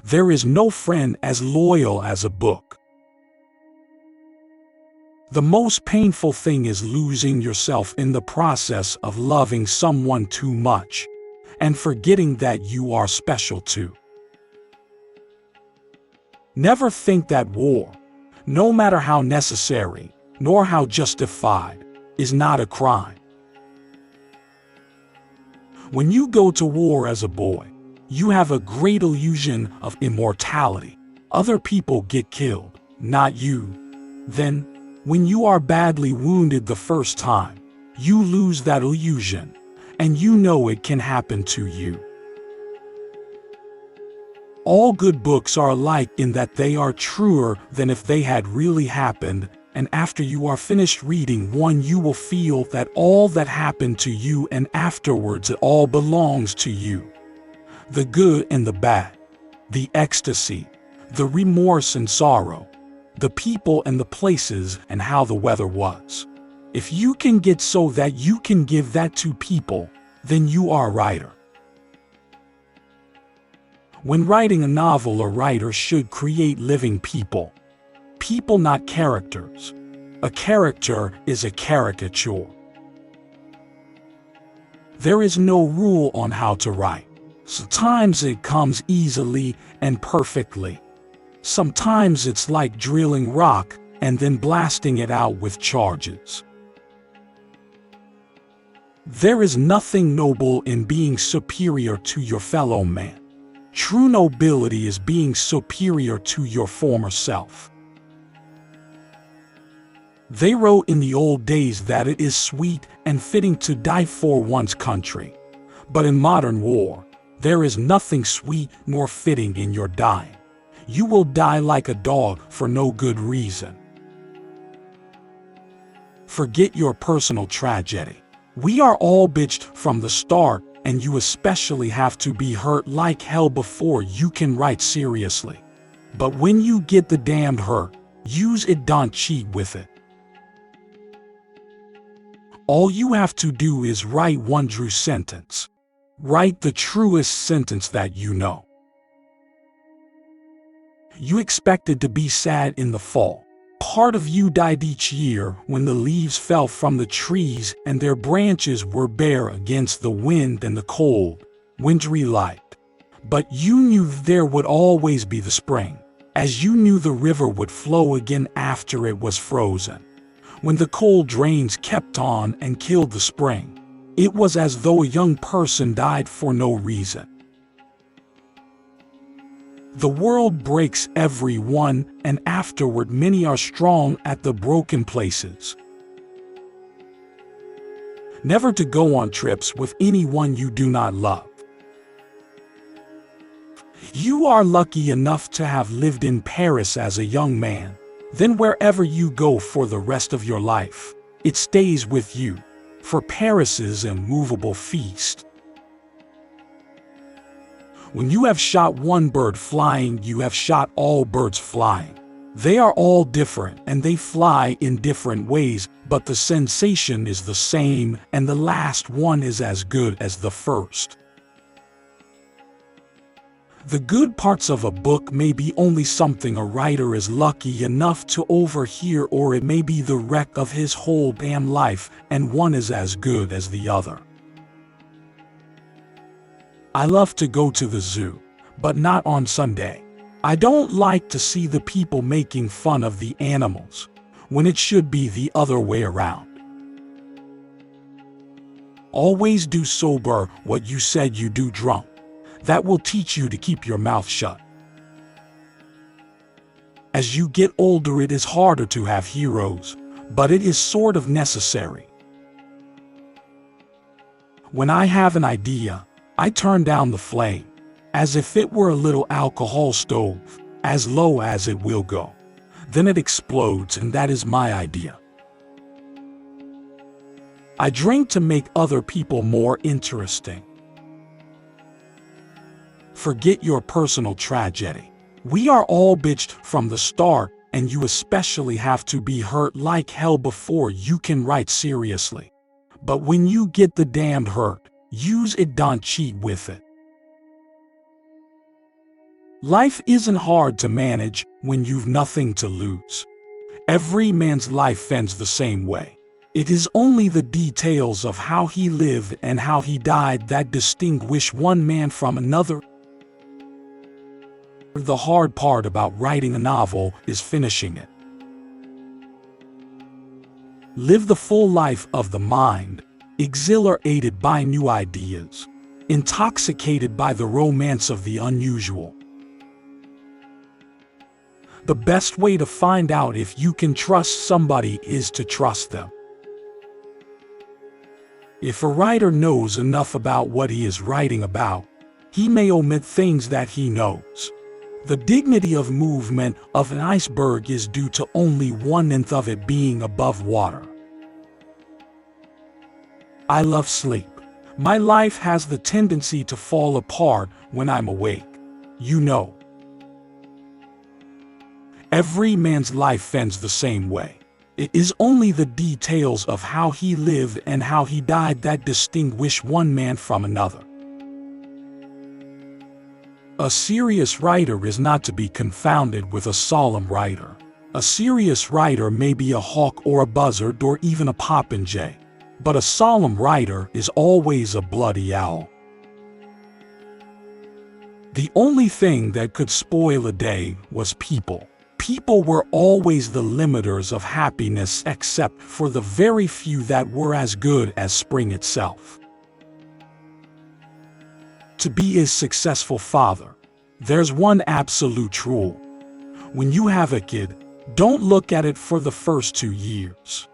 There is no friend as loyal as a book. The most painful thing is losing yourself in the process of loving someone too much and forgetting that you are special too. Never think that war, no matter how necessary, nor how justified, is not a crime. When you go to war as a boy, you have a great illusion of immortality. Other people get killed, not you. Then, when you are badly wounded the first time, you lose that illusion, and you know it can happen to you. All good books are alike in that they are truer than if they had really happened, and after you are finished reading one you will feel that all that happened to you and afterwards it all belongs to you. The good and the bad, the ecstasy, the remorse and sorrow, the people and the places and how the weather was. If you can get so that you can give that to people, then you are a writer. When writing a novel, a writer should create living people. People, not characters. A character is a caricature. There is no rule on how to write. Sometimes it comes easily and perfectly. Sometimes it's like drilling rock and then blasting it out with charges. There is nothing noble in being superior to your fellow man. True nobility is being superior to your former self. They wrote in the old days that it is sweet and fitting to die for one's country. But in modern war, there is nothing sweet nor fitting in your dying. You will die like a dog for no good reason. Forget your personal tragedy. We are all bitched from the start, and you especially have to be hurt like hell before you can write seriously. But when you get the damned hurt, use it, don't cheat with it. All you have to do is write one true sentence. Write the truest sentence that you know. You expected to be sad in the fall. Part of you died each year when the leaves fell from the trees and their branches were bare against the wind and the cold, wintry light. But you knew there would always be the spring, as you knew the river would flow again after it was frozen. When the cold rains kept on and killed the spring, it was as though a young person died for no reason. The world breaks everyone, and afterward many are strong at the broken places. Never to go on trips with anyone you do not love. You are lucky enough to have lived in Paris as a young man. Then wherever you go for the rest of your life, it stays with you, for Paris is an immovable feast. When you have shot one bird flying, you have shot all birds flying. They are all different and they fly in different ways, but the sensation is the same, and the last one is as good as the first. The good parts of a book may be only something a writer is lucky enough to overhear, or it may be the wreck of his whole damn life, and one is as good as the other. I love to go to the zoo, but not on Sunday. I don't like to see the people making fun of the animals, when it should be the other way around. Always do sober what you said you do drunk. That will teach you to keep your mouth shut. As you get older, it is harder to have heroes, but it is sort of necessary. When I have an idea, I turn down the flame, as if it were a little alcohol stove, as low as it will go. Then it explodes, and that is my idea. I drink to make other people more interesting. Forget your personal tragedy. We are all bitched from the start, and you especially have to be hurt like hell before you can write seriously. But when you get the damned hurt, use it, don't cheat with it. Life isn't hard to manage when you've nothing to lose. Every man's life ends the same way. It is only the details of how he lived and how he died that distinguish one man from another. The hard part about writing a novel is finishing it. Live the full life of the mind, exhilarated by new ideas, intoxicated by the romance of the unusual. The best way to find out if you can trust somebody is to trust them. If a writer knows enough about what he is writing about, he may omit things that he knows. The dignity of movement of an iceberg is due to only 1/9 of it being above water. I love sleep. My life has the tendency to fall apart when I'm awake. You know. Every man's life ends the same way. It is only the details of how he lived and how he died that distinguish one man from another. A serious writer is not to be confounded with a solemn writer. A serious writer may be a hawk or a buzzard or even a popinjay, but a solemn writer is always a bloody owl. The only thing that could spoil a day was people. People were always the limiters of happiness except for the very few that were as good as spring itself. To be a successful father, there's one absolute rule. When you have a kid, don't look at it for the first 2 years.